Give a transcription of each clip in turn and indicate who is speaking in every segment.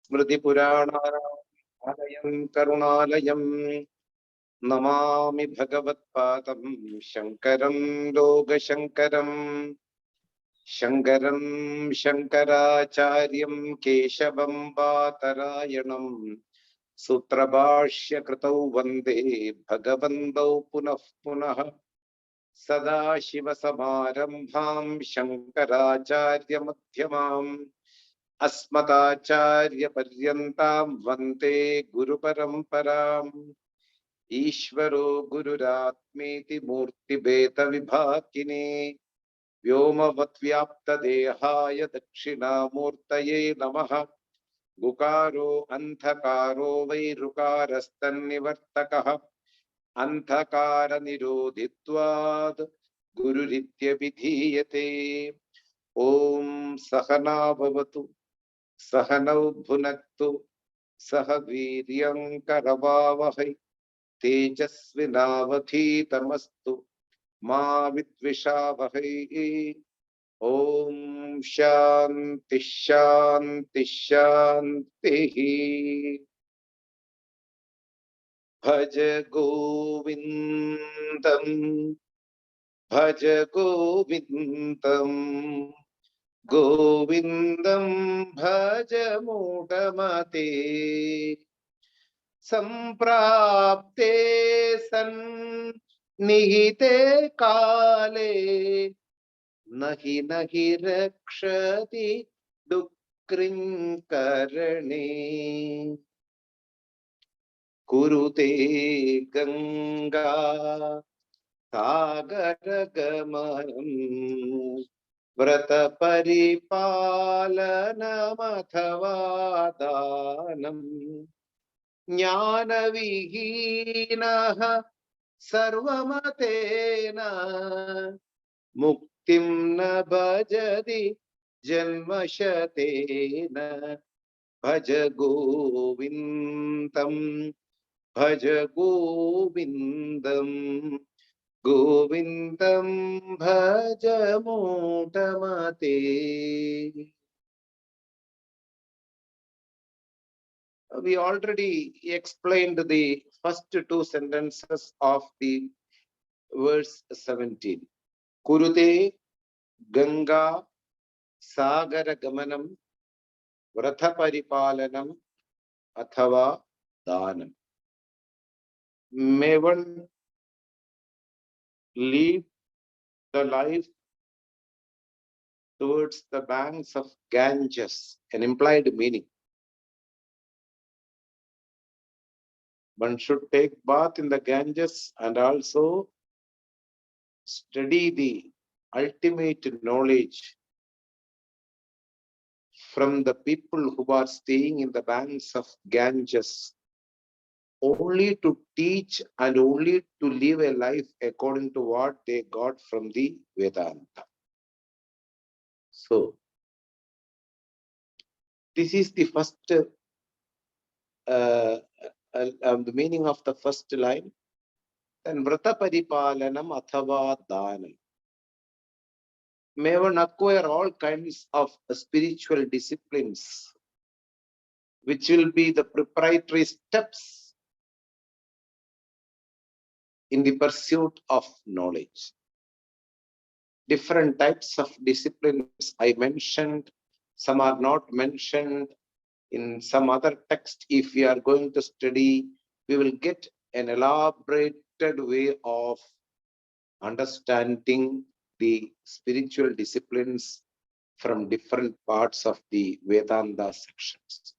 Speaker 1: स्मृतिपुराणानामालयं करुणालयं नमामि भगवत्पादं शङ्करं लोकशङ्करं शङ्करं शङ्कराचार्यं केशवं बादरायणं सूत्रभाष्यकृतौ वन्दे भगवन्तौ पुनः पुनः सदाशिवसमारम्भां शङ्कराचार्यमध्यमाम् अस्मदाचार्यपर्यन्तां वन्दे गुरुपरम्पराम् ईश्वरो गुरुरात्मेति मूर्तिभेदविभागिने व्योमवद्व्याप्तदेहाय दक्षिणामूर्तये नमः गुकारो अन्धकारो वैरुकारस्तन्निवर्तकः अन्धकारनिरोधित्वात् गुरुरित्यभिधीयते ॐ सहना भवतु सहनौ भुनक्तु सह वीर्यं करवावहै तेजस्विनावधीतमस्तु मा विद्विषावहै ॐ शान्ति शान्ति शान्तिः भज गोविन्दं भज गोविन्दम् गोविन्दं भज मूढमते सम्प्राप्ते सन्निहिते काले नहि नहि रक्षति दुःकृङ्करणे कुरुते गङ्गा सागरगमनम् व्रतपरिपालनमथवा दानम् ज्ञानविहीनः सर्वमतेन मुक्तिं न भजति जन्मशतेन भज गोविन्दं भज गोविन्दम् गोविन्दं भज मूढमते. We already explained the first two sentences of the verse 17. Kurute Ganga Sagara Gamanam Vratha Paripalanam Athava Dhanam. May one lead the life towards the banks of Ganges, an implied meaning. One should take bath in the Ganges and also study the ultimate knowledge from the people who are staying in the banks of Ganges, only to teach and only to live a life according to what they got from the Vedanta. So, this is the first, the meaning of the first line. Then, Vrata Paripalanam Athava Dhanam. May one acquire all kinds of spiritual disciplines, which will be the preparatory steps in the pursuit of knowledge. Different types of disciplines I mentioned, some are not mentioned. In some other text, if we are going to study, we will get an elaborated way of understanding the spiritual disciplines from different parts of the Vedanta sections.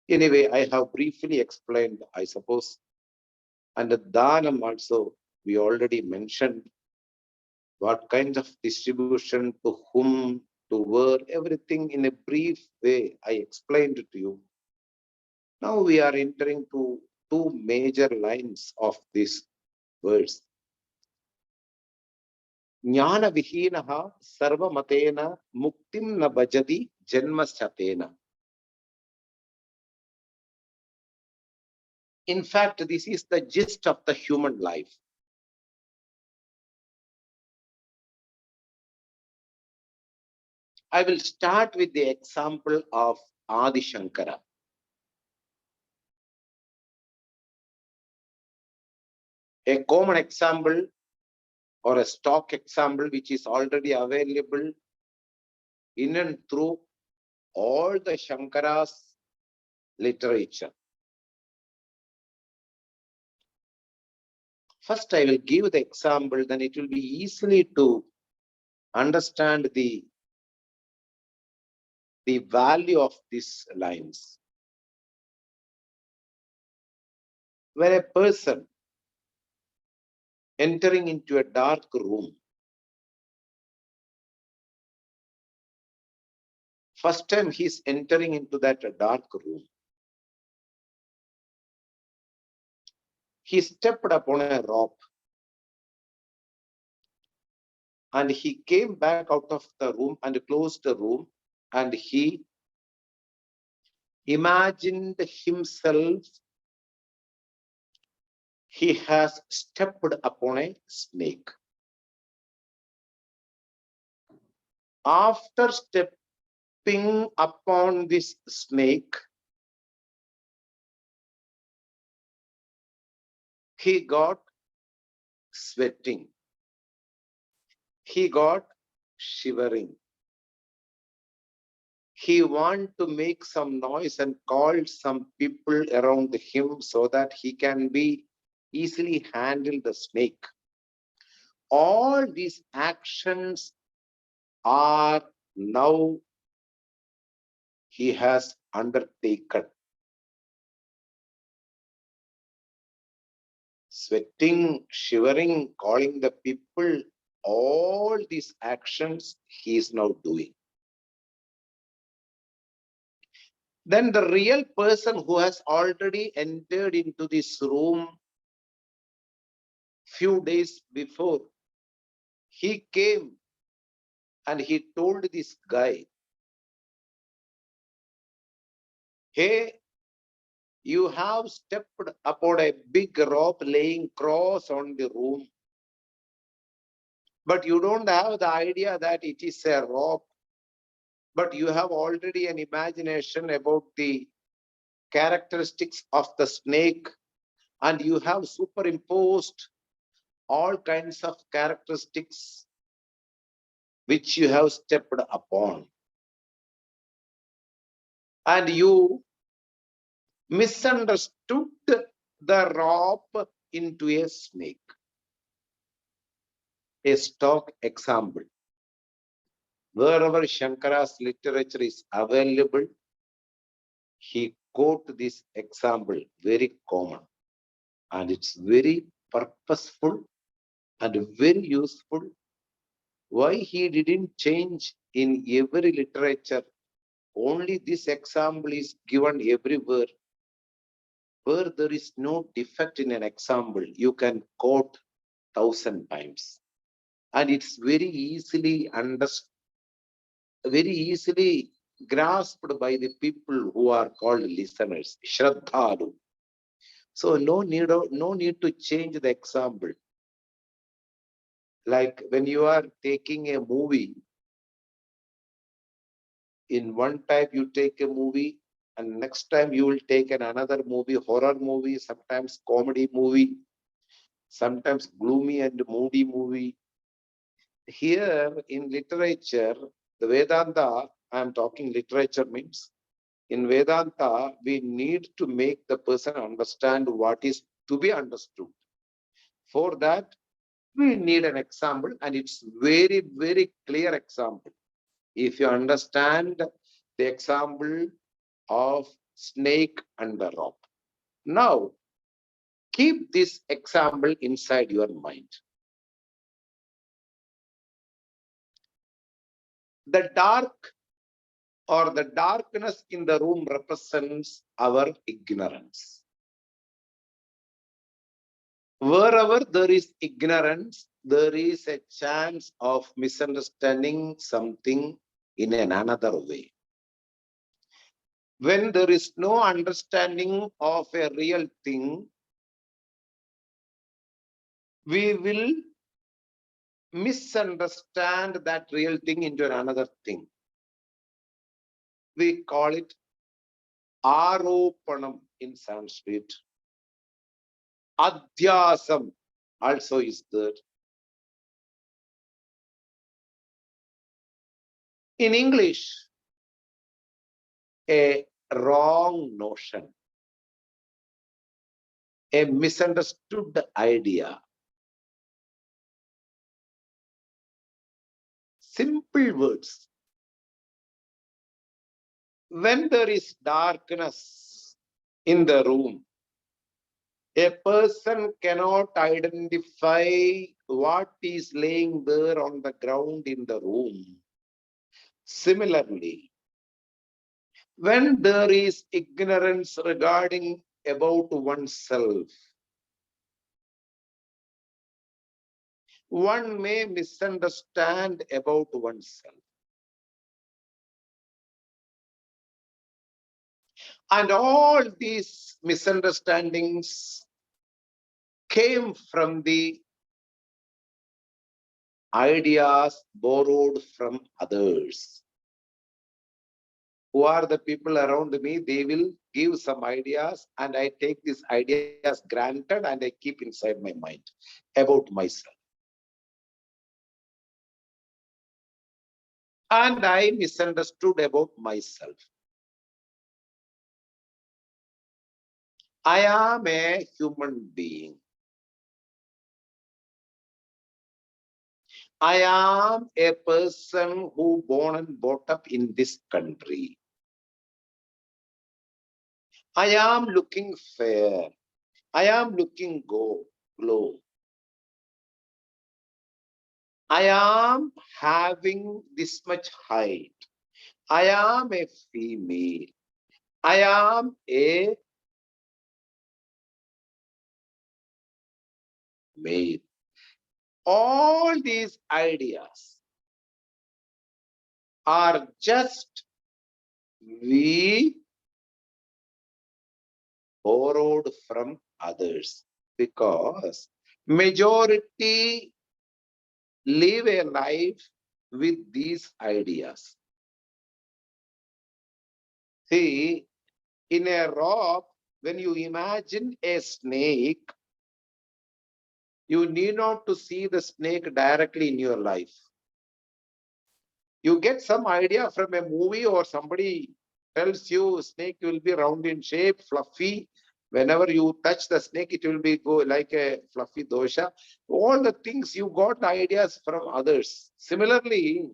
Speaker 1: Anyway, I have briefly explained, I suppose, and the Dhanam also, we already mentioned what kinds of distribution, to whom, to where, everything in a brief way I explained to you. Now we are entering to two major lines of this verse. Jnana vihinaha sarvamatena muktim na bhajati janmasatena. In fact, this is the gist of the human life. I will start with the example of Adi Shankara. A common example or a stock example which is already available in and through all the Shankara's literature. First, I will give the example, then it will be easily to understand the value of these lines. When a person entering into a dark room, first time he's entering into that dark room, he stepped upon a rope and he came back out of the room and closed the room, and he imagined himself he has stepped upon a snake. After stepping upon this snake, he got sweating. He got shivering. He wanted to make some noise and called some people around him so that he can be easily handle the snake. All these actions are now he has undertaken. Sweating, shivering, calling the people, all these actions he is now doing. Then the real person who has already entered into this room few days before, he came and he told this guy, hey, you have stepped upon a big rope laying cross on the room, but you don't have the idea that it is a rope, but you have already an imagination about the characteristics of the snake, and you have superimposed all kinds of characteristics which you have stepped upon. And you misunderstood the rope into a snake. A stock example. Wherever Shankara's literature is available, he quote this example, very common. And it's very purposeful and very useful. Why he didn't change in every literature? Only this example is given everywhere. Where there is no defect in an example, you can quote 1,000 times. And it's very easily understood, very easily grasped by the people who are called listeners, Shraddhalu. So no need to change the example. Like when you are taking a movie, in one time you take a movie, and next time you will take another movie, horror movie, sometimes comedy movie, sometimes gloomy and moody movie. Here in literature, the Vedanta, I am talking literature means, in Vedanta, we need to make the person understand what is to be understood. For that, we need an example, and it's very, very clear example. If you understand the example of snake and the rope. Now, keep this example inside your mind. The dark or the darkness in the room represents our ignorance. Wherever there is ignorance, there is a chance of misunderstanding something in another way. When there is no understanding of a real thing, we will misunderstand that real thing into another thing. We call it Aropanam in Sanskrit, Adhyasam also is there. In English, a wrong notion, a misunderstood idea. Simple words. When there is darkness in the room, a person cannot identify what is laying there on the ground in the room. Similarly, when there is ignorance regarding about oneself, one may misunderstand about oneself. And all these misunderstandings came from the ideas borrowed from others. Who are the people around me? They will give some ideas, and I take these ideas granted and I keep inside my mind about myself. And I misunderstood about myself. I am a human being. I am a person who born and brought up in this country. I am looking fair. I am looking glow. I am having this much height. I am a female. I am a male. All these ideas are just we borrowed from others, because majority live a life with these ideas. See, in a rock, when you imagine a snake, you need not to see the snake directly in your life. You get some idea from a movie, or somebody tells you snake will be round in shape, fluffy. Whenever you touch the snake, it will be go like a fluffy dosha. All the things you got ideas from others. Similarly,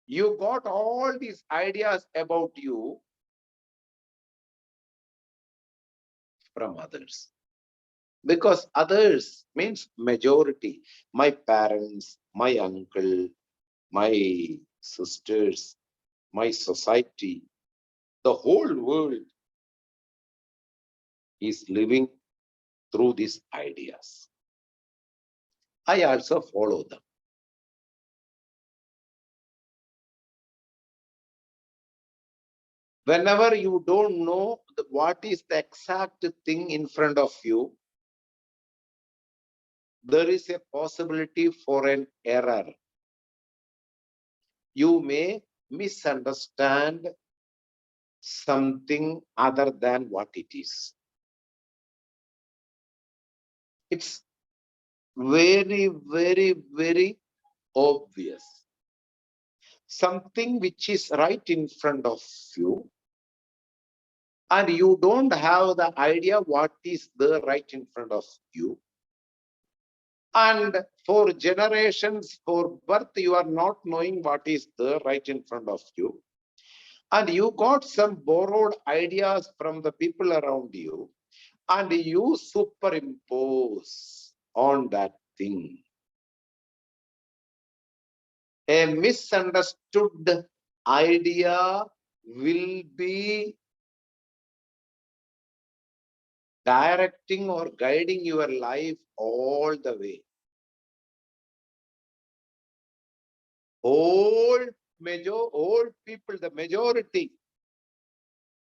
Speaker 1: you got all these ideas about you from others. Because others means majority. My parents, my uncle, my sisters, my society, the whole world is living through these ideas. I also follow them. Whenever you don't know what is the exact thing in front of you, there is a possibility for an error. You may misunderstand something other than what it is. It's very, very, very obvious. Something which is right in front of you, and you don't have the idea what is there right in front of you. And for generations, for birth, you are not knowing what is there right in front of you. And you got some borrowed ideas from the people around you, and you superimpose on that thing. A misunderstood idea will be directing or guiding your life all the way. All people, the majority,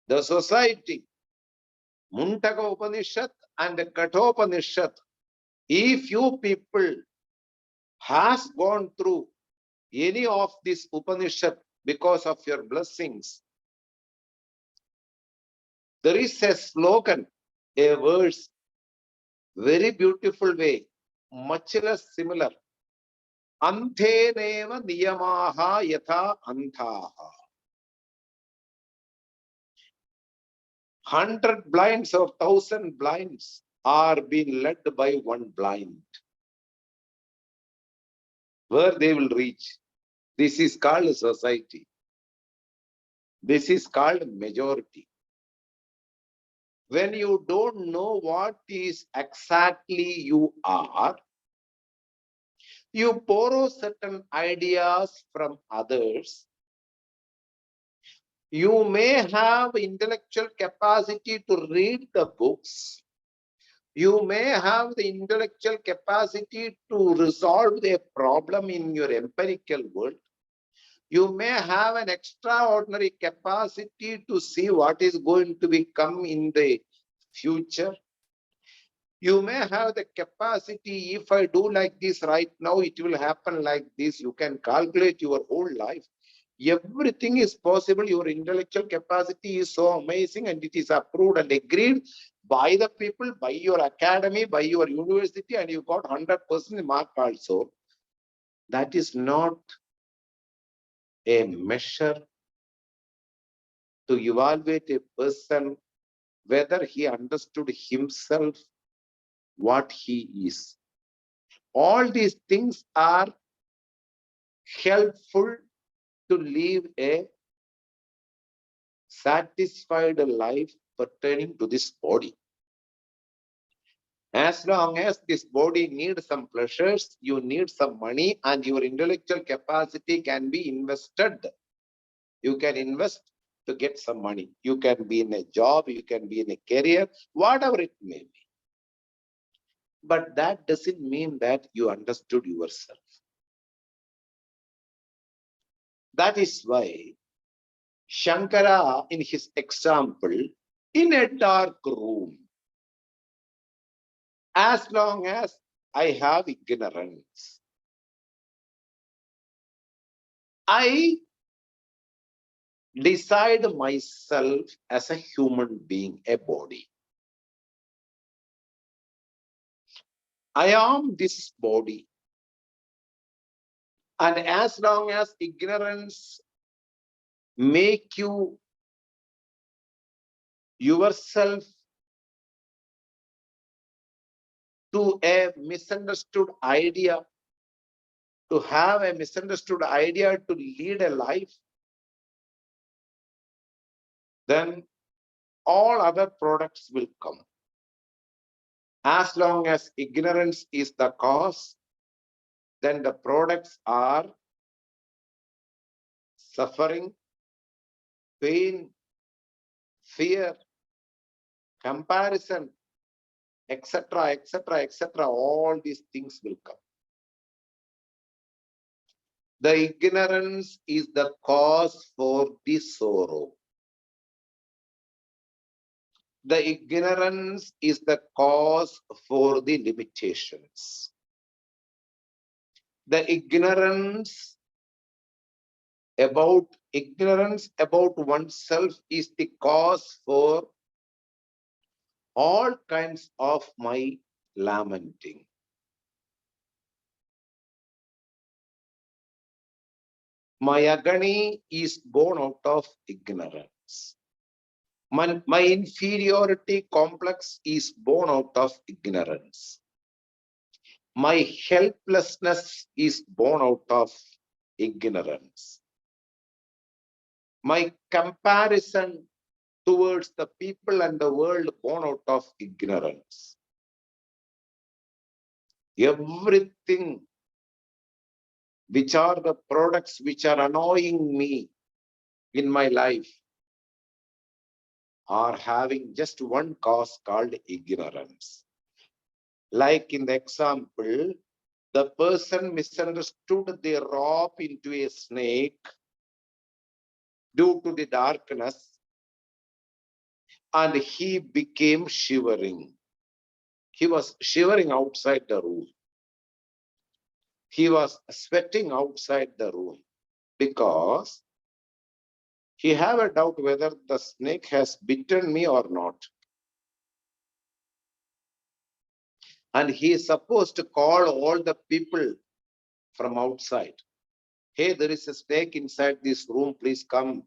Speaker 1: the society, Muntaka Upanishad and the Kathopanishad, if you people has gone through any of this Upanishad because of your blessings, there is a slogan, a verse Very beautiful way, much less similar. Antheneva niyamaha yatha anthaha. 100 blinds or 1,000 blinds are being led by one blind. Where they will reach? This is called society. This is called majority. When you don't know what is exactly you are, you borrow certain ideas from others. You may have intellectual capacity to read the books. You may have the intellectual capacity to resolve a problem in your empirical world. You may have an extraordinary capacity to see what is going to become in the future. You may have the capacity, if I do like this right now, it will happen like this. You can calculate your whole life. Everything is possible. Your intellectual capacity is so amazing, and it is approved and agreed by the people, by your academy, by your university, and you got 100% mark also. That is not a measure to evaluate a person whether he understood himself, what he is. All these things are helpful to live a satisfied life pertaining to this body. As long as this body needs some pleasures, you need some money, and your intellectual capacity can be invested. You can invest to get some money. You can be in a job, you can be in a career, whatever it may be. But that doesn't mean that you understood yourself. That is why Shankara, in his example, in a dark room, as long as I have ignorance, I decide myself as a human being, a body. I am this body. And as long as ignorance make you yourself to a misunderstood idea, to have a misunderstood idea to lead a life, then all other products will come. As long as ignorance is the cause, then the products are suffering, pain, fear, comparison, etc., etc., etc. All these things will come. The ignorance is the cause for the sorrow. The ignorance is the cause for the limitations. The ignorance about oneself is the cause for all kinds of my lamenting. My agony is born out of ignorance. My inferiority complex is born out of ignorance. My helplessness is born out of ignorance. My comparison towards the people and the world born out of ignorance. Everything which are the products which are annoying me in my life are having just one cause called ignorance. Like in the example, the person misunderstood the rope into a snake due to the darkness, and he became shivering. He was shivering outside the room. He was sweating outside the room because he had a doubt whether the snake has bitten me or not. And he is supposed to call all the people from outside. Hey, there is a snake inside this room. Please come.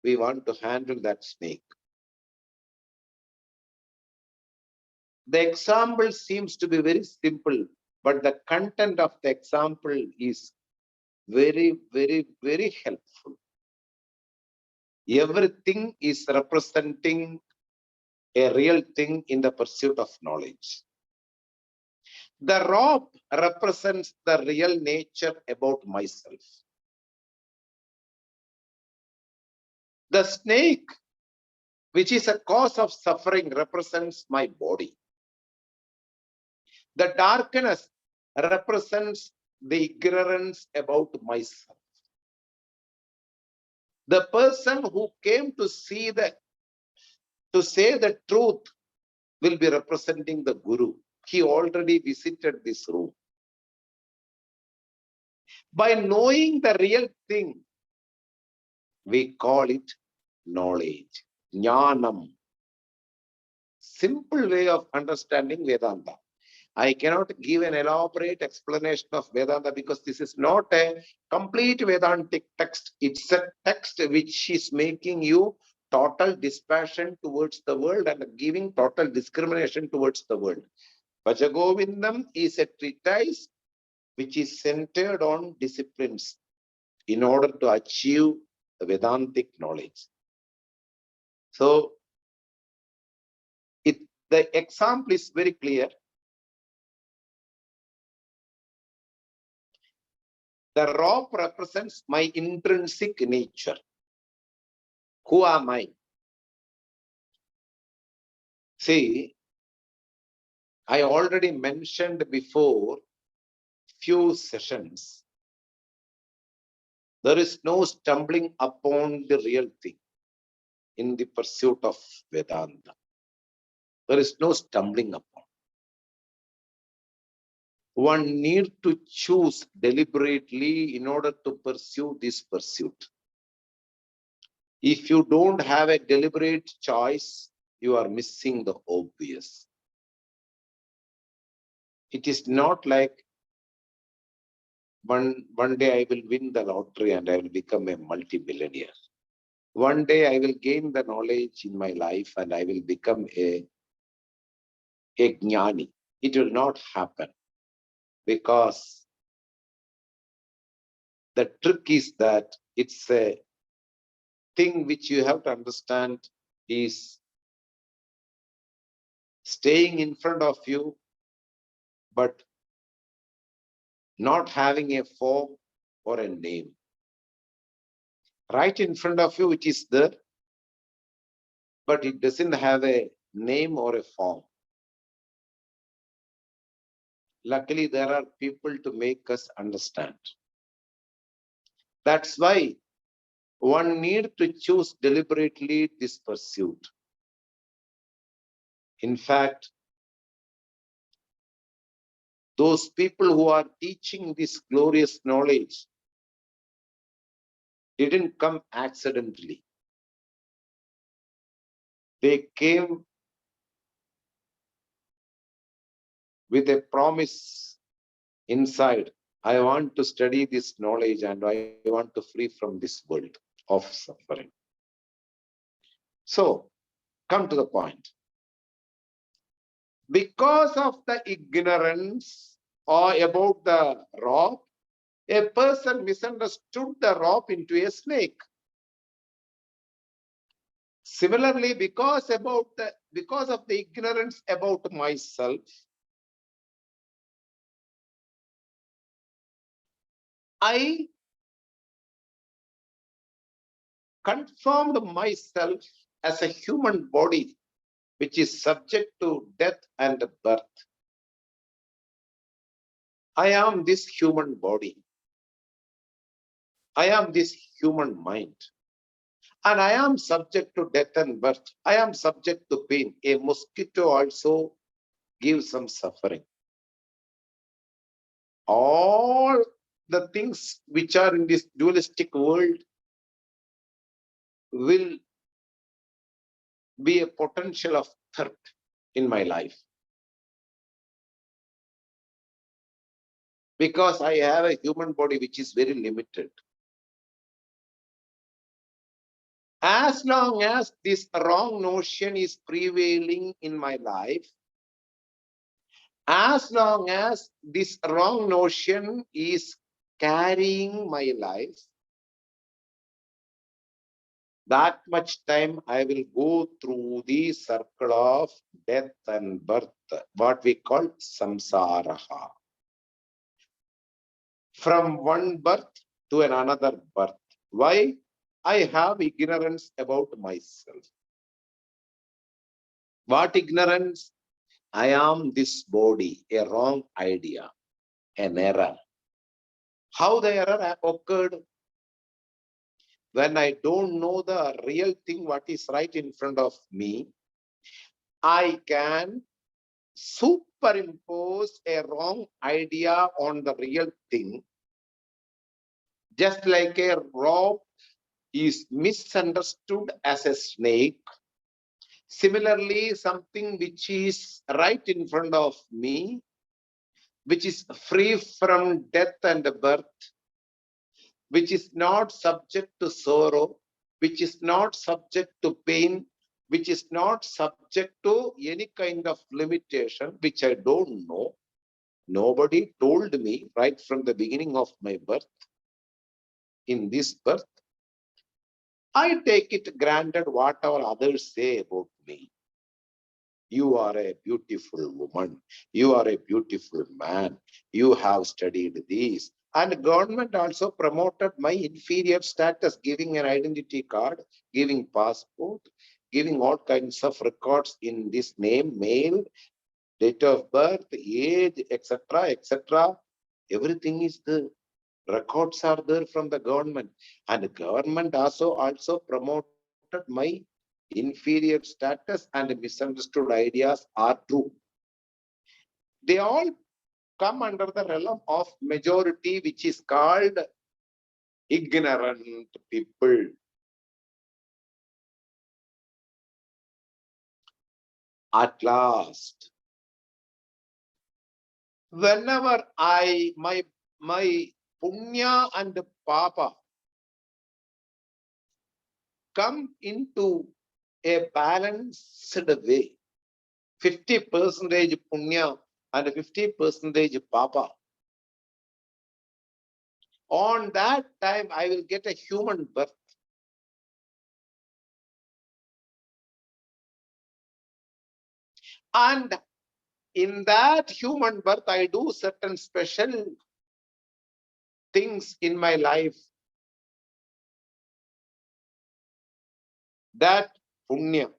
Speaker 1: We want to handle that snake. The example seems to be very simple, but the content of the example is very, very, very helpful. Everything is representing a real thing in the pursuit of knowledge. The rope represents the real nature about myself. The snake, which is a cause of suffering, represents my body. The darkness represents the ignorance about myself. The person who came to say the truth will be representing the Guru. He already visited this room. By knowing the real thing, we call it knowledge, jnanam. Simple way of understanding Vedanta. I cannot give an elaborate explanation of Vedanta because this is not a complete Vedantic text. It's a text which is making you total dispassion towards the world and giving total discrimination towards the world. Bhaja Govindam is a treatise which is centered on disciplines in order to achieve the Vedantic knowledge. So, the example is very clear. The rope represents my intrinsic nature. Who am I? See, I already mentioned before few sessions. There is no stumbling upon the real thing in the pursuit of Vedanta. There is no stumbling upon. One needs to choose deliberately in order to pursue this pursuit. If you don't have a deliberate choice, you are missing the obvious. It is not like one day I will win the lottery and I will become a multi-billionaire. One day I will gain the knowledge in my life and I will become a jnani. It will not happen because the trick is that it's a thing which you have to understand is staying in front of you, but not having a form or a name. Right in front of you, it is there, but it doesn't have a name or a form. Luckily, there are people to make us understand. That's why one needs to choose deliberately this pursuit. In fact, those people who are teaching this glorious knowledge didn't come accidentally. They came with a promise inside. I want to study this knowledge and I want to free from this world of suffering. So, come to the point. Because of the ignorance or about the rope, a person misunderstood the rope into a snake. Similarly, because of the ignorance about myself, I confirmed myself as a human body which is subject to death and birth. I am this human body. I am this human mind. And I am subject to death and birth. I am subject to pain. A mosquito also gives some suffering. All the things which are in this dualistic world will be a potential of threat in my life. because I have a human body which is very limited. As long as this wrong notion is prevailing in my life, as long as this wrong notion is carrying my life, that much time I will go through the circle of death and birth, what we call samsaraha. From one birth to another birth. Why? I have ignorance about myself. What ignorance? I am this body, a wrong idea, an error. How the error occurred? When I don't know the real thing, what is right in front of me, I can superimpose a wrong idea on the real thing, just like a rope is misunderstood as a snake. Similarly, something which is right in front of me, which is free from death and birth, which is not subject to sorrow, which is not subject to pain, which is not subject to any kind of limitation, which I don't know. Nobody told me right from the beginning of my birth. In this birth, I take it granted whatever others say about me. You are a beautiful woman. You are a beautiful man. You have studied this. And government also promoted my inferior status, giving an identity card, giving passport, giving all kinds of records in this name, male, date of birth, age, etc., etc. Everything is there. Records are there from the government. And the government also promoted my inferior status, and misunderstood ideas are true. They all come under the realm of majority, which is called ignorant people. At last, whenever my punya and papa come into a balanced way, 50% punya and 50% papa, on that time I will get a human birth. And in that human birth, I do certain special things in my life. That punya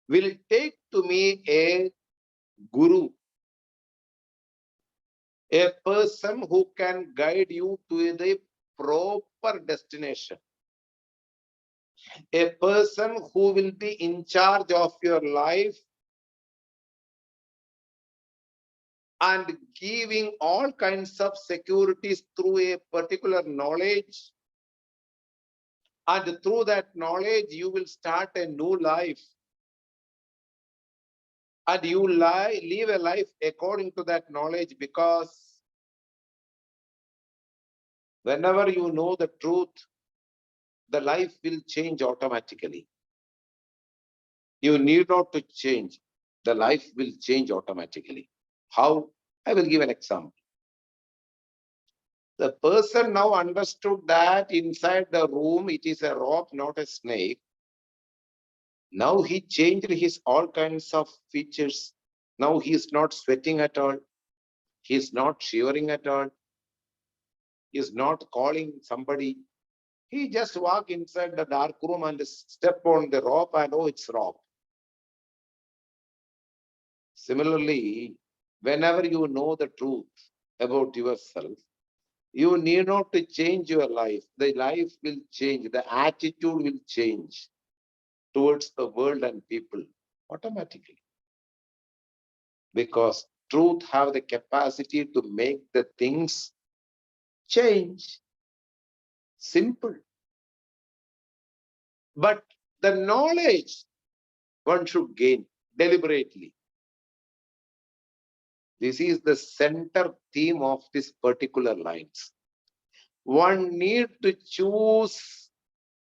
Speaker 1: will take to me a guru, a person who can guide you to the proper destination, a person who will be in charge of your life and giving all kinds of securities through a particular knowledge. And through that knowledge, you will start a new life. And you live a life according to that knowledge, because whenever you know the truth, the life will change automatically. You need not to change. The life will change automatically. How? I will give an example. The person now understood that inside the room, it is a rope, not a snake. Now he changed his all kinds of features. Now he is not sweating at all. He is not shivering at all. He is not calling somebody. He just walk inside the dark room and step on the rope and oh, it's rope. Similarly, whenever you know the truth about yourself, you need not to change your life. The life will change. The attitude will change towards the world and people automatically. Because truth have the capacity to make the things change. Simple. But the knowledge one should gain deliberately. This is the center theme of this particular lines. One need to choose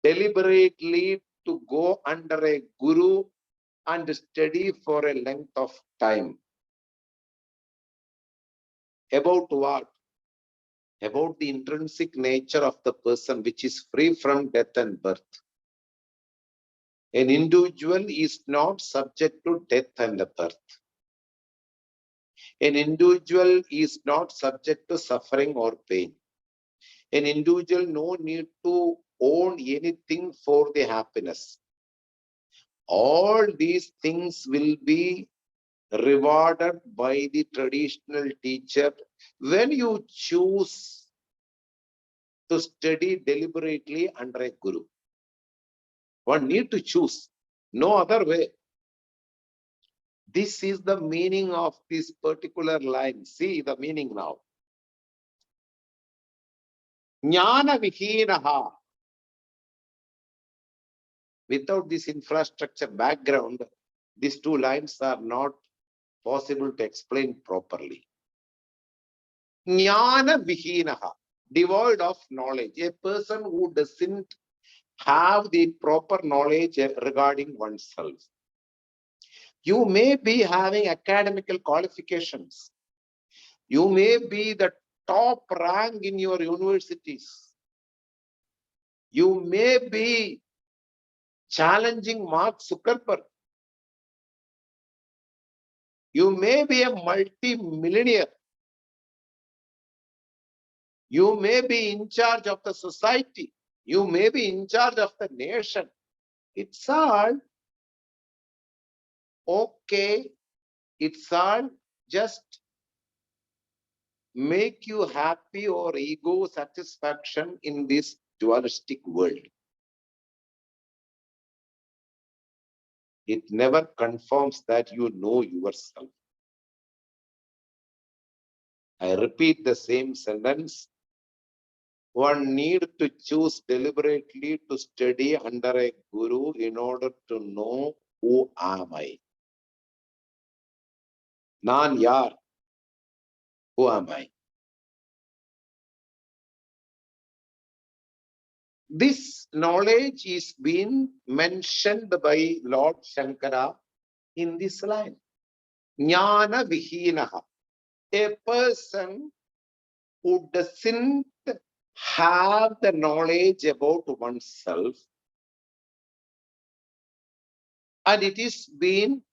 Speaker 1: deliberately to go under a guru and study for a length of time. About what? About the intrinsic nature of the person, which is free from death and birth. An individual is not subject to death and birth. An individual is not subject to suffering or pain. An individual no need to own anything for the happiness. All these things will be rewarded by the traditional teacher when you choose to study deliberately under a guru. One need to choose, no other way. This is the meaning of this particular line. See the meaning now. Jnana vihinaha. Without this infrastructure background, these two lines are not possible to explain properly. Jnana vihinaha, devoid of knowledge. A person who doesn't have the proper knowledge regarding oneself. You may be having academical qualifications. You may be the top rank in your universities. You may be challenging Mark Zuckerberg. You may be a multi-millionaire. You may be in charge of the society. You may be in charge of the nation. It's all okay. It's all just make you happy or ego satisfaction in this dualistic world. It never confirms that you know yourself. I repeat the same sentence. One need to choose deliberately to study under a guru in order to know who am I. Nan yar. Who am I? This knowledge is being mentioned by Lord Shankara in this line. Jnana vihinaha. A person who doesn't have the knowledge about oneself, and it is being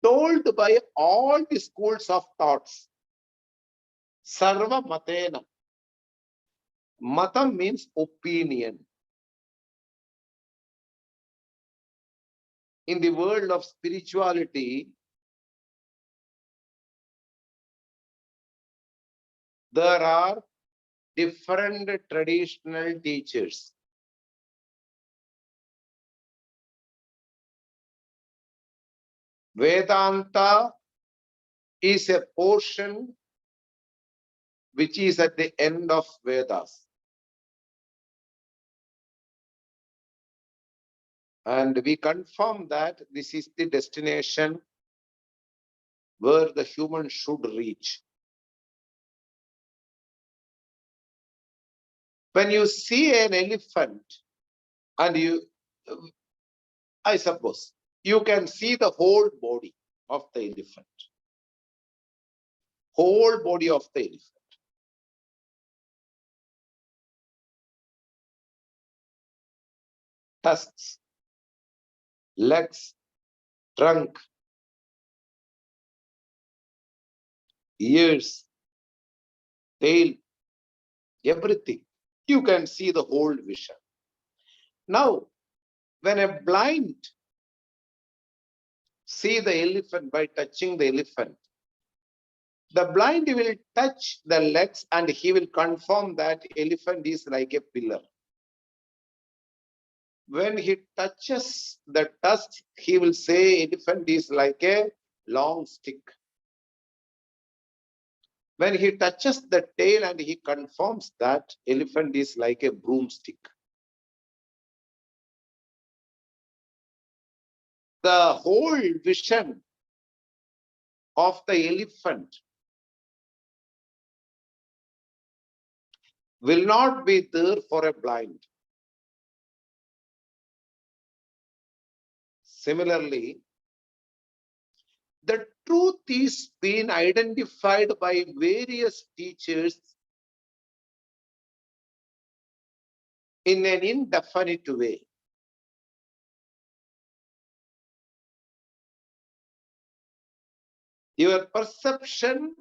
Speaker 1: told by all the schools of thoughts. Sarva matena. Matam means opinion. In the world of spirituality, there are different traditional teachers. Vedanta is a portion which is at the end of Vedas. And we confirm that this is the destination where the human should reach. When you see an elephant, and I suppose, you can see the whole body of the elephant. Whole body of the elephant. Tusks, legs, trunk, ears, tail, everything. You can see the whole vision. Now, when a blind see the elephant by touching the elephant, the blind will touch the legs and he will confirm that elephant is like a pillar. When he touches the tusk, he will say elephant is like a long stick. When he touches the tail and he confirms that elephant is like a broomstick. The whole vision of the elephant will not be there for a blind. Similarly, the truth is being identified by various teachers in an indefinite way. Your perception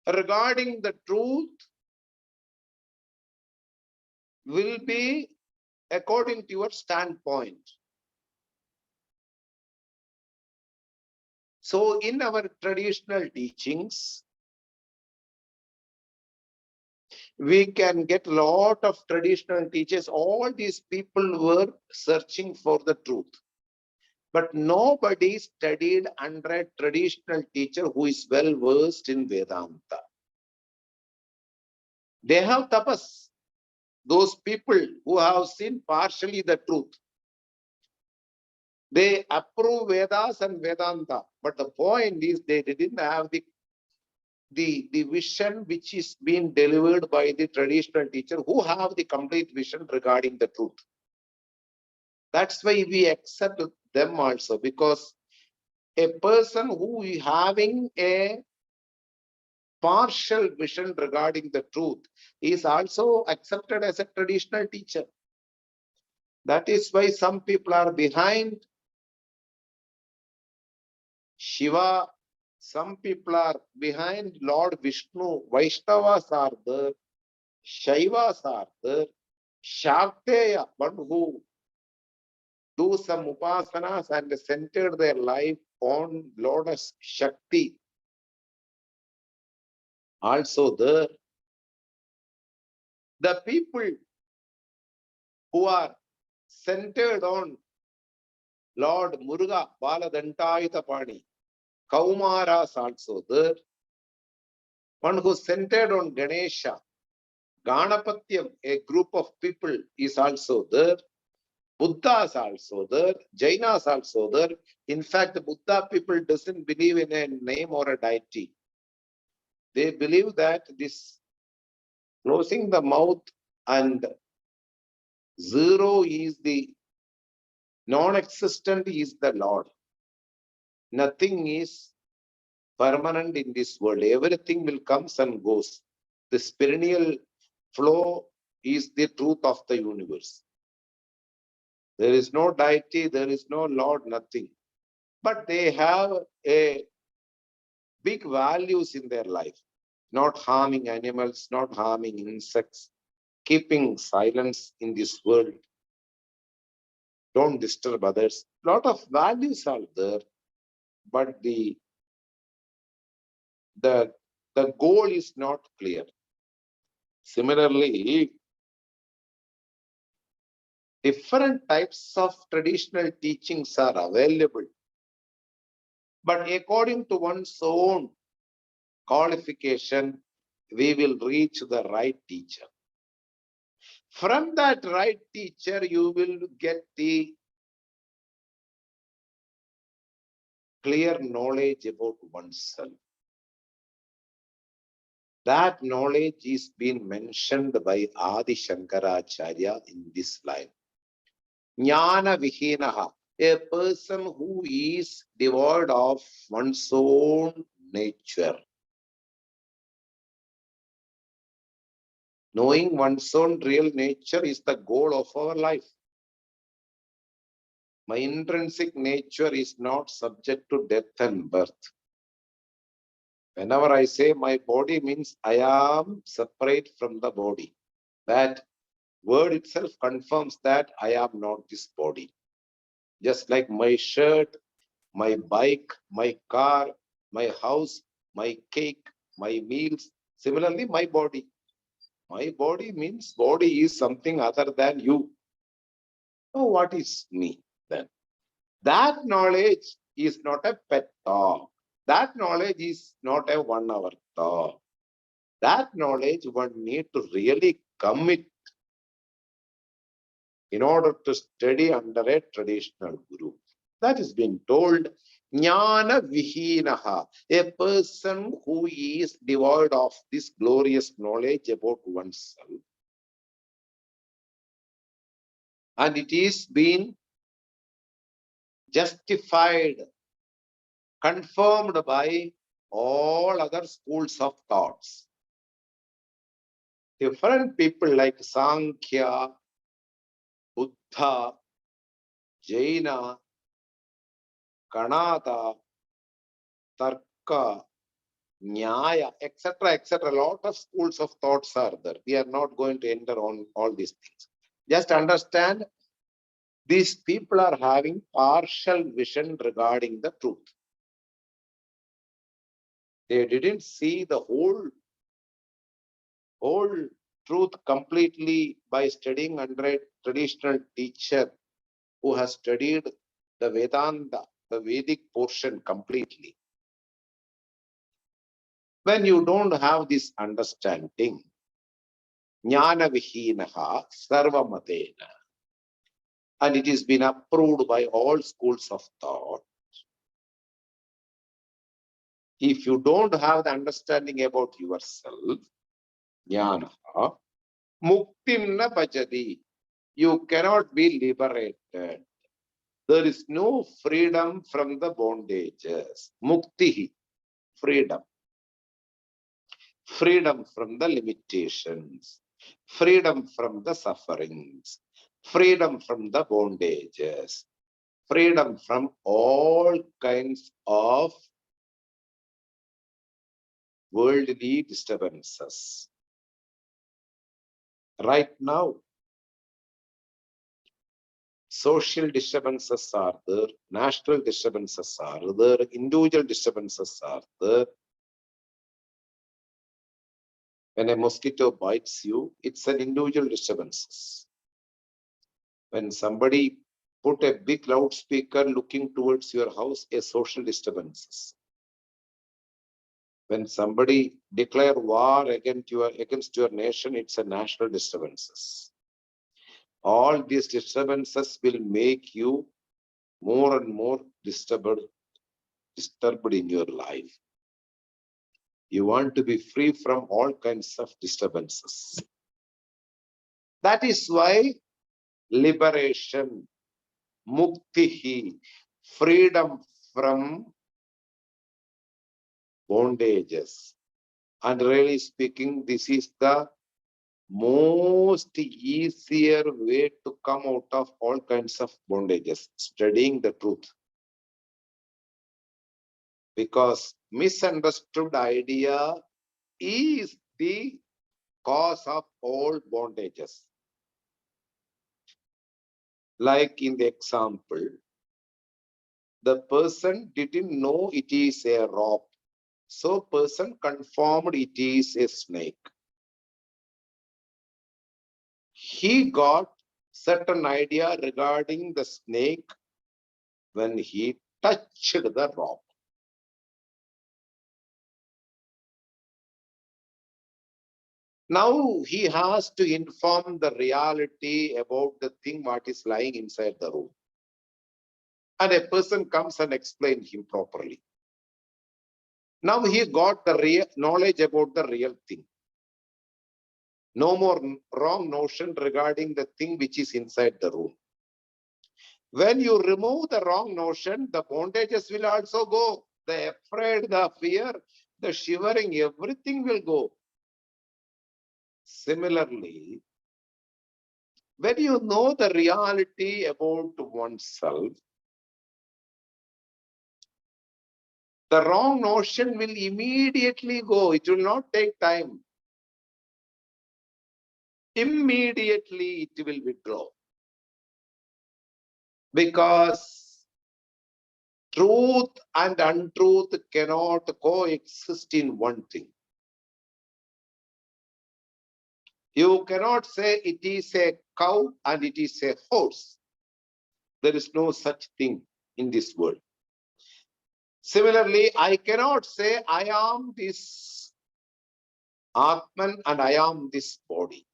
Speaker 1: regarding the truth will be according to your standpoint. So in our traditional teachings, we can get a lot of traditional teachers. All these people were searching for the truth. But nobody studied under a traditional teacher who is well versed in Vedanta. They have tapas. Those people who have seen partially the truth. They approve Vedas and Vedanta. But the point is they didn't have the vision which is being delivered by the traditional teacher who have the complete vision regarding the truth. That's why we accept them also, because a person who is having a partial vision regarding the truth is also accepted as a traditional teacher. That is why some people are behind Shiva, some people are behind Lord Vishnu, Vaishnavas are there, Shaivas are there, Shakteya, one who do some upasanas and centered their life on Lord's Shakti. Also there, the people who are centered on Lord Muruga, Baladantayitapani, Kaumaras also there. One who centered on Ganesha, Ganapatyam, a group of people is also there. Buddhas also there, Jainas also there. In fact, the Buddha people doesn't believe in a name or a deity. They believe that this closing the mouth and zero is the non-existent is the Lord. Nothing is permanent in this world. Everything will comes and goes. The perennial flow is the truth of the universe. There is no deity, there is no Lord, nothing. But they have a big values in their life. Not harming animals, not harming insects, keeping silence in this world. Don't disturb others. Lot of values are there, but the goal is not clear. Similarly, different types of traditional teachings are available, but according to one's own qualification, we will reach the right teacher. From that right teacher, you will get the clear knowledge about oneself. That knowledge is being mentioned by Adi Shankaracharya in this line. Jnana Vihinaha, a person who is devoid of one's own nature. Knowing one's own real nature is the goal of our life. My intrinsic nature is not subject to death and birth. Whenever I say my body means I am separate from the body. That word itself confirms that I am not this body. Just like my shirt, my bike, my car, my house, my cake, my meals. Similarly, my body. My body means body is something other than you. So what is me then? That knowledge is not a pet talk. That knowledge is not a 1 hour talk. That knowledge one need to really commit in order to study under a traditional guru. That is being told Jnana Vihinaha, a person who is devoid of this glorious knowledge about oneself. And it is being justified, confirmed by all other schools of thoughts. Different people like Sankhya, Buddha, Jaina, Kanada, Tarka, Nyaya, etc., etc. A lot of schools of thoughts are there. We are not going to enter on all these things. Just understand, these people are having partial vision regarding the truth. They didn't see the whole truth completely by studying under a traditional teacher who has studied the Vedanta, the Vedic portion completely. When you don't have this understanding, Jnana Vihinaha Sarvamatena, and it has been approved by all schools of thought. If you don't have the understanding about yourself, Jnana, Muktimna Bhajati, you cannot be liberated. There is no freedom from the bondages. Mukti, freedom. Freedom from the limitations. Freedom from the sufferings. Freedom from the bondages. Freedom from all kinds of worldly disturbances. Right now, social disturbances are there, national disturbances are there, individual disturbances are there. When a mosquito bites you, it's an individual disturbance. When somebody put a big loudspeaker looking towards your house, a social disturbance. When somebody declare war against your nation, it's a national disturbances. All these disturbances will make you more and more disturbed in your life. You want to be free from all kinds of disturbances. That is why liberation, muktihi, freedom from bondages. And really speaking, this is the most easier way to come out of all kinds of bondages, studying the truth. Because misunderstood idea is the cause of all bondages. Like in the example, the person didn't know it is a rope. So person confirmed it is a snake. He got certain idea regarding the snake when he touched the rope. Now he has to inform the reality about the thing what is lying inside the room. And a person comes and explains him properly. Now he got the real knowledge about the real thing. No more wrong notion regarding the thing which is inside the room. When you remove the wrong notion, the bondages will also go. The afraid, the fear, the shivering, everything will go. Similarly, when you know the reality about oneself, the wrong notion will immediately go. It will not take time. Immediately it will withdraw. Because truth and untruth cannot coexist in one thing. You cannot say it is a cow and it is a horse. There is no such thing in this world. Similarly, I cannot say I am this Atman and I am this body.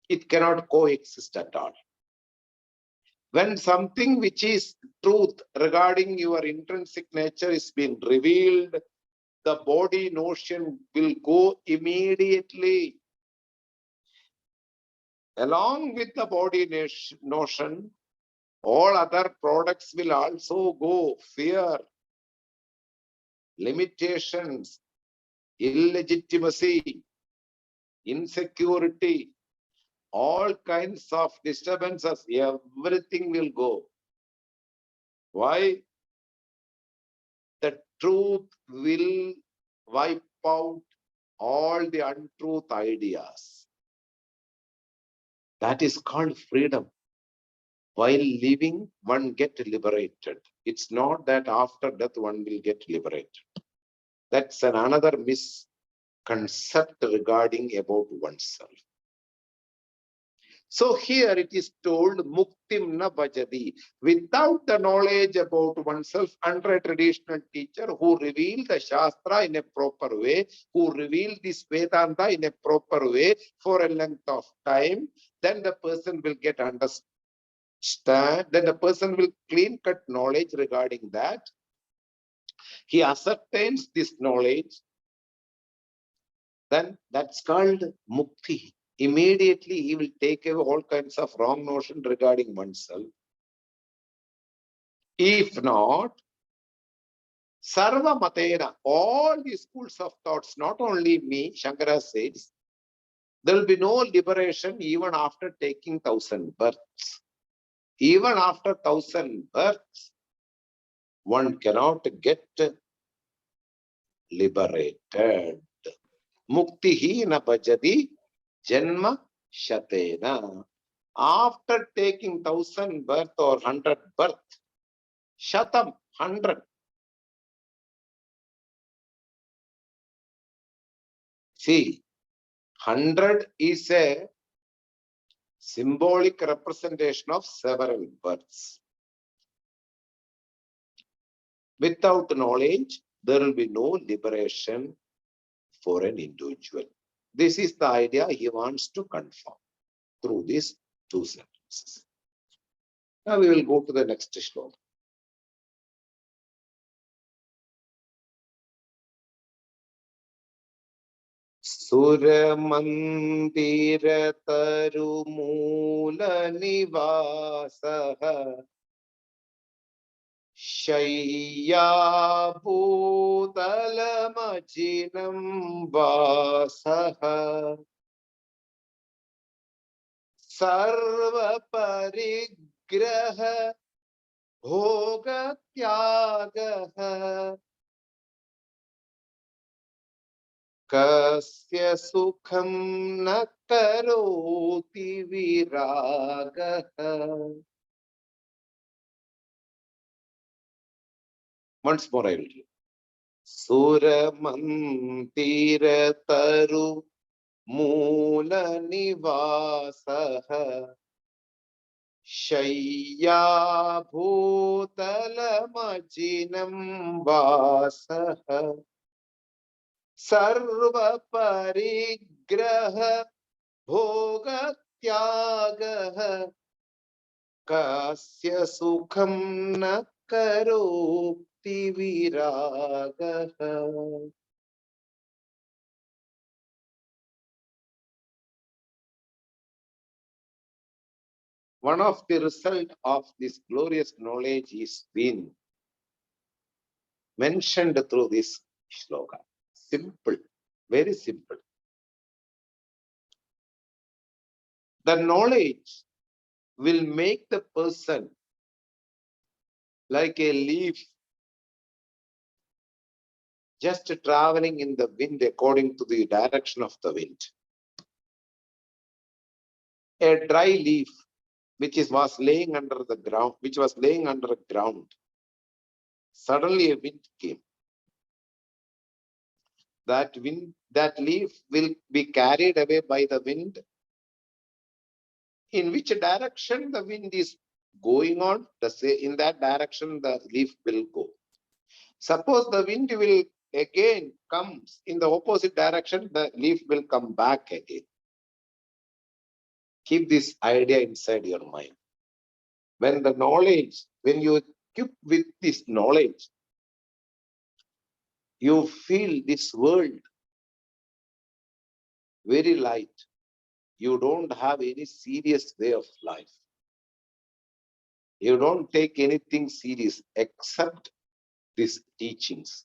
Speaker 1: It cannot coexist at all. When something which is truth regarding your intrinsic nature is being revealed, the body notion will go immediately. Along with the body notion, all other products will also go. Fear, limitations, illegitimacy, insecurity, all kinds of disturbances, everything will go. Why? The truth will wipe out all the untruth ideas. That is called freedom. While living, one gets liberated. It's not that after death one will get liberated. That's another misconcept regarding about oneself. So here it is told, muktim na bhajati. Without the knowledge about oneself, under a traditional teacher who revealed the Shastra in a proper way, who revealed this Vedanta in a proper way for a length of time, then the person will get understood. Then the person will clean-cut knowledge regarding that. He ascertains this knowledge, then that's called mukti. Immediately he will take away all kinds of wrong notion regarding oneself. If not, sarva matena, all the schools of thoughts, not only me, Shankara says, there will be no liberation even after taking 1,000 births. Even after 1,000 births, one cannot get liberated. Muktihi na bhajati janma shatena. After taking 1,000 birth or 100 birth, shatam, 100. See, 100 is a symbolic representation of several births. Without knowledge, there will be no liberation for an individual. This is the idea he wants to confirm through these two sentences. Now we will go to the next shloka. Suramandiratarumula-nivasah Shayyabhutalamajinam vasah Sarvaparigraha Bhogatyagaha Kasya sukham na karoti viragaha. Once more I will read. Suramantira taru mula nivasaha Shayya bhutalamajinam vasaha Sarva parigraha bhogatyagaha Kasya sukham na karoti viragaha. One of the result of this glorious knowledge is being mentioned through this shloka. Simple, very simple. The knowledge will make the person like a leaf just traveling in the wind according to the direction of the wind. A dry leaf which was laying under the ground, suddenly a wind came. That leaf will be carried away by the wind. In which direction the wind is going on, in that direction the leaf will go. Suppose the wind will again comes in the opposite direction, the leaf will come back again. Keep this idea inside your mind. When the knowledge, when you equip with this knowledge, you feel this world very light. You don't have any serious way of life. You don't take anything serious except these teachings.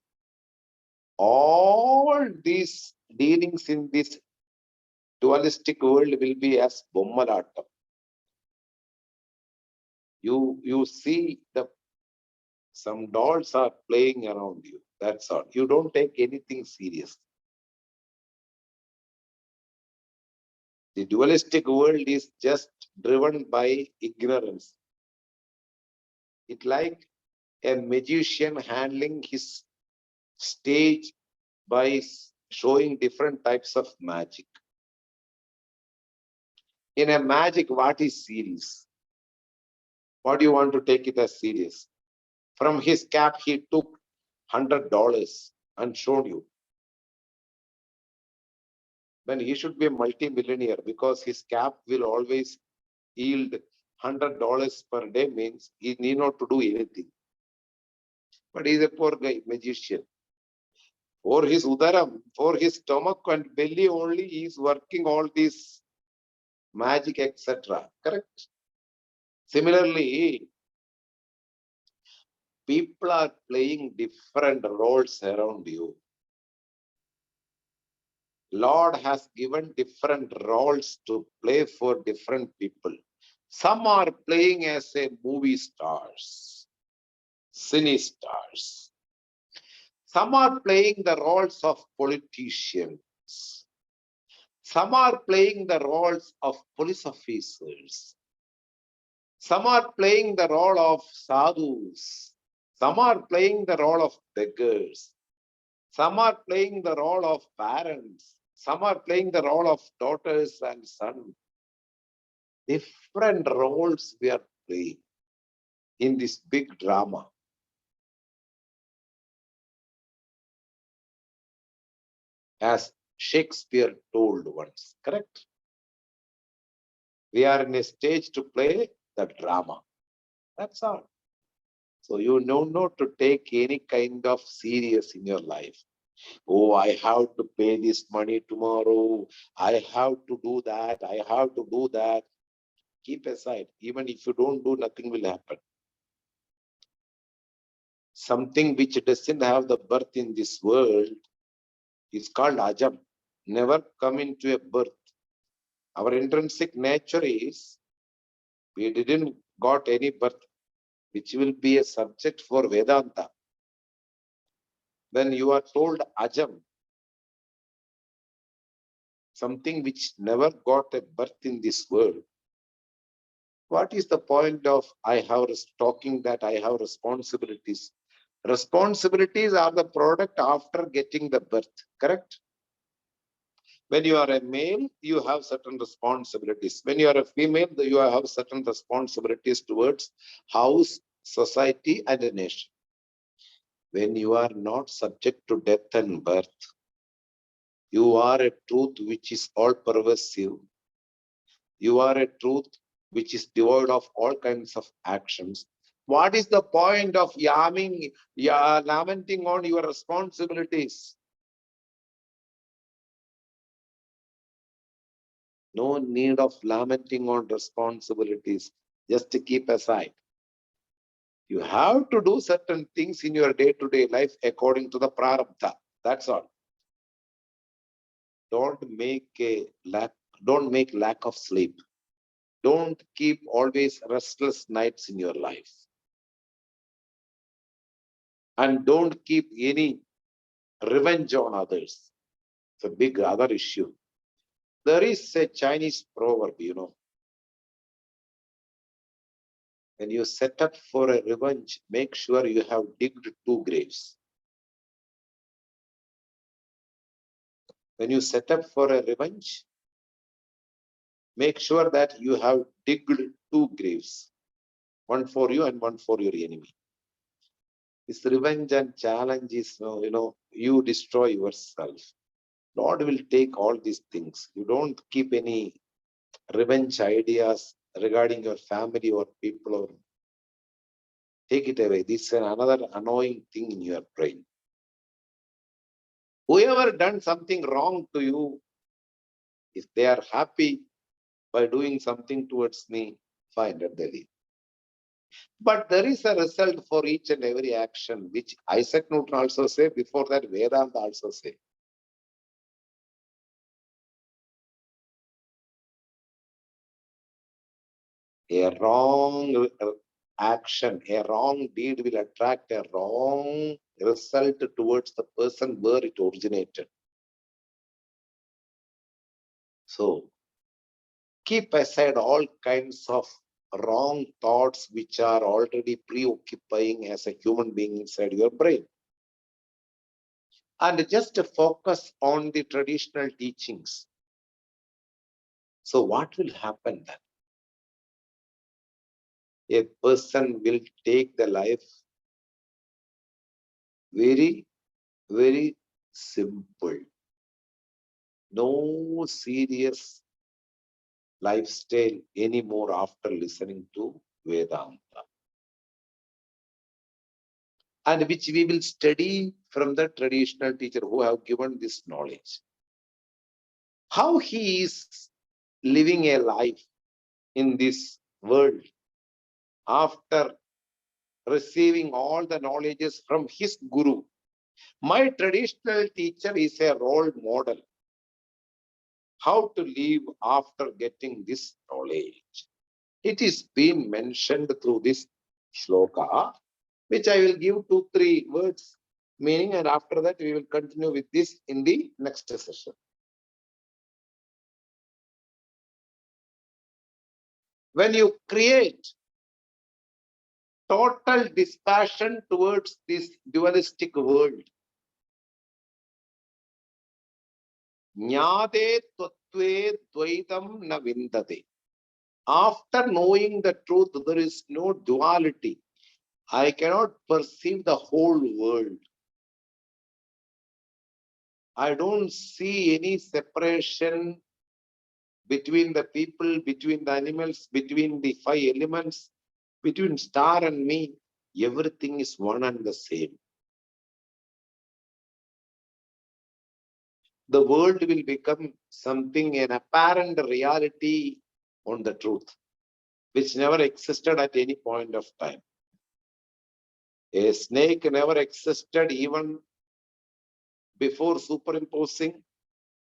Speaker 1: All these dealings in this dualistic world will be as bommalatam. You see some dolls are playing around you. That's all. You don't take anything serious. The dualistic world is just driven by ignorance. It's like a magician handling his stage by showing different types of magic. In a magic, what is serious? What do you want to take it as serious? From his cap, he took $100 and showed you. Then he should be a multi-millionaire because his cap will always yield $100 per day, means he need not to do anything. But he's a poor guy, magician. For his udaram, for his stomach and belly only, he is working all these magic, etc. Correct? Similarly, people are playing different roles around you. Lord has given different roles to play for different people. Some are playing as a movie stars, cine stars. Some are playing the roles of politicians. Some are playing the roles of police officers. Some are playing the role of sadhus. Some are playing the role of beggars. Some are playing the role of parents. Some are playing the role of daughters and sons. Different roles we are playing in this big drama. As Shakespeare told once, correct? We are in a stage to play the drama. That's all. So you know not to take any kind of serious in your life. Oh, I have to pay this money tomorrow. I have to do that. I have to do that. Keep aside. Even if you don't do, nothing will happen. Something which doesn't have the birth in this world is called ajam. Never come into a birth. Our intrinsic nature is we didn't got any birth, which will be a subject for Vedanta. When you are told ajam, something which never got a birth in this world, what is the point of I have talking that I have responsibilities? Responsibilities are the product after getting the birth, correct? When you are a male, you have certain responsibilities. When you are a female, you have certain responsibilities towards house, society, and a nation. When you are not subject to death and birth, you are a truth which is all pervasive. You are a truth which is devoid of all kinds of actions. What is the point of lamenting on your responsibilities? No need of lamenting on responsibilities. Just to keep aside. You have to do certain things in your day-to-day life according to the prarabdha. That's all. Don't make lack of sleep. Don't keep always restless nights in your life. And don't keep any revenge on others. It's a big other issue. There is a Chinese proverb, when you set up for a revenge, make sure you have digged 2 graves. When you set up for a revenge, make sure that you have digged 2 graves, one for you and one for your enemy. This revenge and challenge is, you destroy yourself. Lord will take all these things. You don't keep any revenge ideas regarding your family or people or Take it away. This is another annoying thing in your brain. Whoever done something wrong to you, if they are happy by doing something towards me, fine, let they leave. But there is a result for each and every action, which Isaac Newton also say, before that Vedanta also say. A wrong action, a wrong deed will attract a wrong result towards the person where it originated. So keep aside all kinds of wrong thoughts which are already preoccupying as a human being inside your brain. And just focus on the traditional teachings. So what will happen then? A person will take the life very, very simple. No serious lifestyle anymore after listening to Vedanta. And which we will study from the traditional teacher who have given this knowledge. How he is living a life in this world after receiving all the knowledges from his guru. My traditional teacher is a role model. How to live after getting this knowledge. It is being mentioned through this shloka, which I will give 2-3 words meaning, and after that we will continue with this in the next session. When you create total dispassion towards this dualistic world, Jnate Tattve Dvaitam na Vindate. After knowing the truth, there is no duality. I cannot perceive the whole world. I don't see any separation between the people, between the animals, between the 5 elements, between star and me. Everything is one and the same. The world will become something, an apparent reality on the truth, which never existed at any point of time. A snake never existed even before superimposing.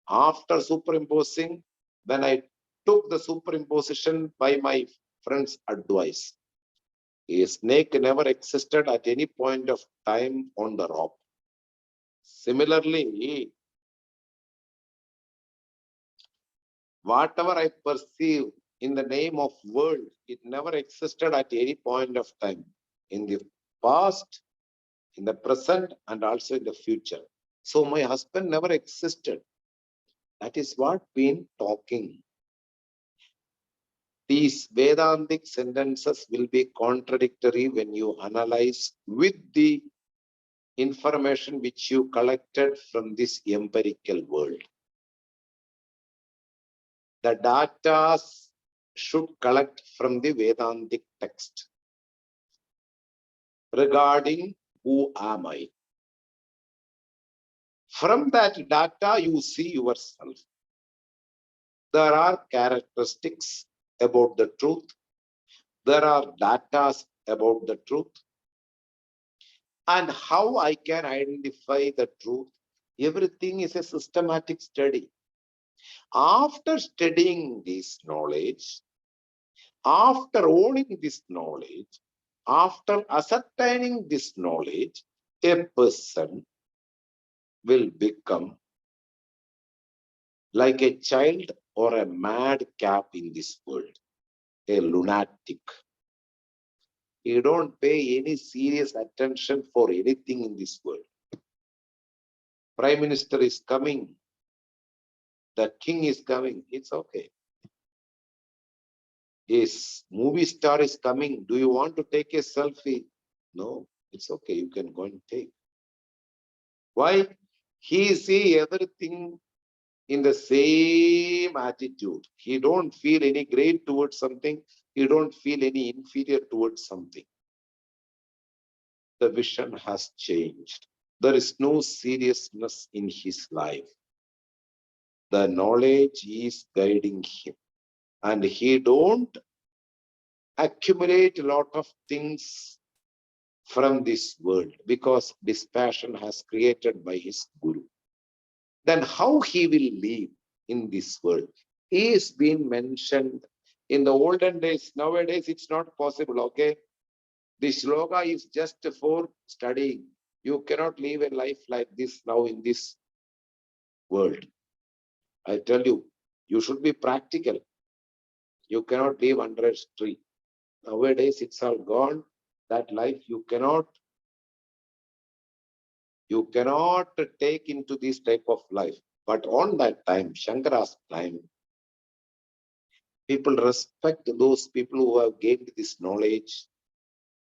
Speaker 1: After superimposing, when I took the superimposition by my friend's advice, a snake never existed at any point of time on the rock. Similarly, whatever I perceive in the name of world, it never existed at any point of time in the past, in the present, and also in the future. So my husband never existed. That is what been talking. These Vedantic sentences will be contradictory when you analyze with the information which you collected from this empirical world. The data should collect from the Vedantic text regarding who am I. From that data, you see yourself. There are characteristics about the truth. There are data about the truth. And how I can identify the truth. Everything is a systematic study. After studying this knowledge, after owning this knowledge, after ascertaining this knowledge, a person will become like a child or a madcap in this world, a lunatic. You don't pay any serious attention for anything in this world. Prime Minister is coming, the king is coming, it's okay. His movie star is coming, do you want to take a selfie? No, it's okay, you can go and take. Why? He see everything in the same attitude. He don't feel any great towards something. He don't feel any inferior towards something. the vision has changed. There is no seriousness in his life. The knowledge is guiding him. And he don't accumulate a lot of things from this world because this passion has created by his guru. Then how he will live in this world is being mentioned in the olden days. Nowadays, it's not possible, okay? This sloka is just for studying. You cannot live a life like this now in this world. I tell you, you should be practical. You cannot live under a tree. Nowadays, it's all gone. That life you cannot take into this type of life. But on that time, Shankara's time, people respect those people who have gained this knowledge.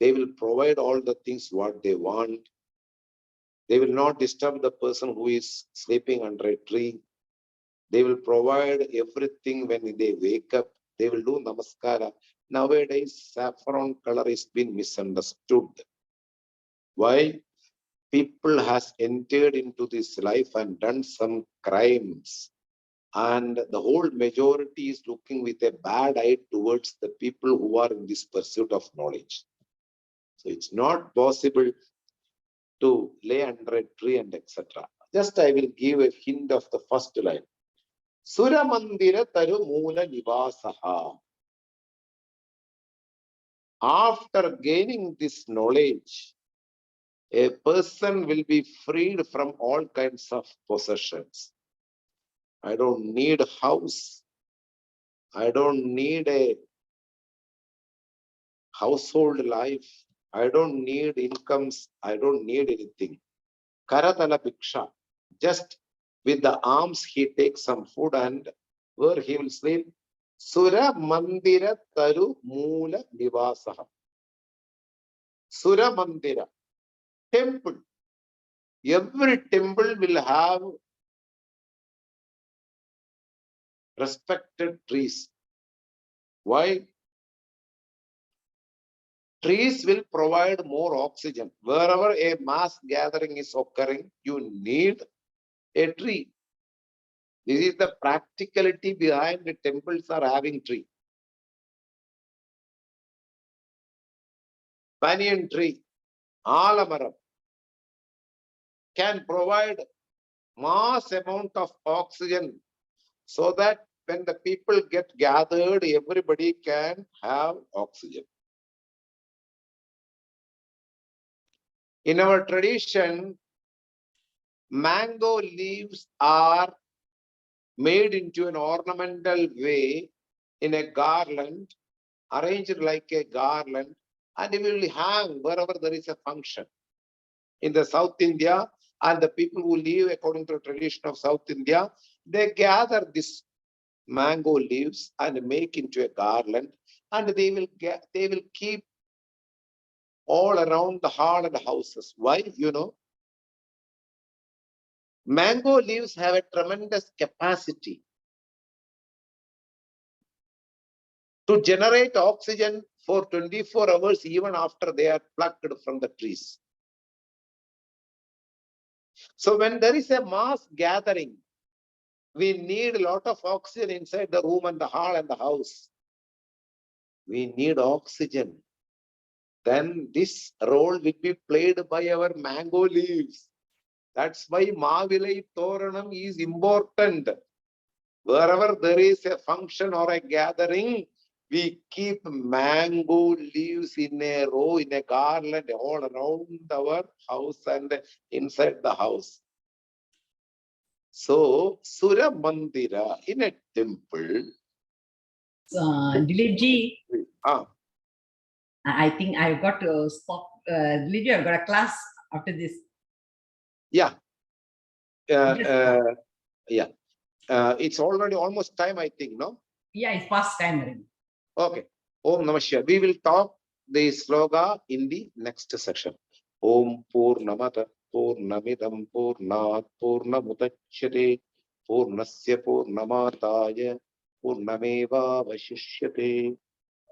Speaker 1: They will provide all the things what they want. They will not disturb the person who is sleeping under a tree. They will provide everything when they wake up. They will do namaskara. Nowadays, saffron color is been misunderstood. Why? People has entered into this life and done some crimes. And the whole majority is looking with a bad eye towards the people who are in this pursuit of knowledge. So it's not possible to lay under a tree and etc. Just I will give a hint of the first line. Suramandira taru moola nivasaha. After gaining this knowledge, a person will be freed from all kinds of possessions. I don't need a house. I don't need a household life. I don't need incomes. I don't need anything. Karatala Bhiksha. Just with the arms, he takes some food and where he will sleep. Sura Mandira Taru Moola Nivasaha. Sura Mandira. Temple. Every temple will have respected trees. Why? Trees will provide more oxygen. Wherever a mass gathering is occurring, you need a tree. This is the practicality behind the temples are having tree. Banyan tree, alamaram can provide mass amount of oxygen so that when the people get gathered, everybody can have oxygen. In our tradition, mango leaves are made into an ornamental way in a garland, arranged like a garland, and it will hang wherever there is a function. In the South India, and the people who live according to the tradition of South India, they gather this mango leaves and make into a garland, and they will keep all around the hall and the houses. Why? You know, mango leaves have a tremendous capacity to generate oxygen for 24 hours even after they are plucked from the trees. So when there is a mass gathering, we need a lot of oxygen inside the room and the hall and the house. We need oxygen. Then this role will be played by our mango leaves. That's why Mavilai Toranam is important. Wherever there is a function or a gathering, we keep mango leaves in a row, in a garland all around our house and inside the house. So, Sura Mandira in a temple.
Speaker 2: Dilipji, I think I've got to stop. Dilipji, I've got a class after this.
Speaker 1: Yeah. Yeah. It's already almost time, I think, no?
Speaker 2: Yeah, it's past time already.
Speaker 1: Okay. Om Namah Shivaya. We will talk the sloga in the next section. Om Purnamata Purnamidam Purnat Purnamudachyate Purnasya Purnamataya Purnameva Vashishyate.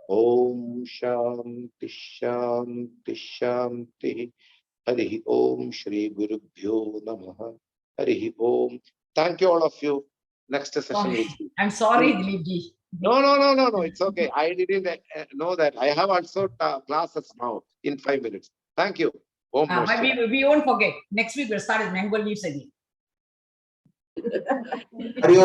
Speaker 1: Om Shanti Shanti Shanti. Hari Om Shri Gurubhyo Namaha. Hari Om. Thank you all of you. Next session we'll see.
Speaker 2: I'm sorry, Dilipji.
Speaker 1: No. It's okay. I didn't know that. I have also classes now in 5 minutes. Thank you. Om
Speaker 2: But
Speaker 1: Namaste.
Speaker 2: we won't forget. Next week we'll start with mango leaves again.
Speaker 1: Hari Om.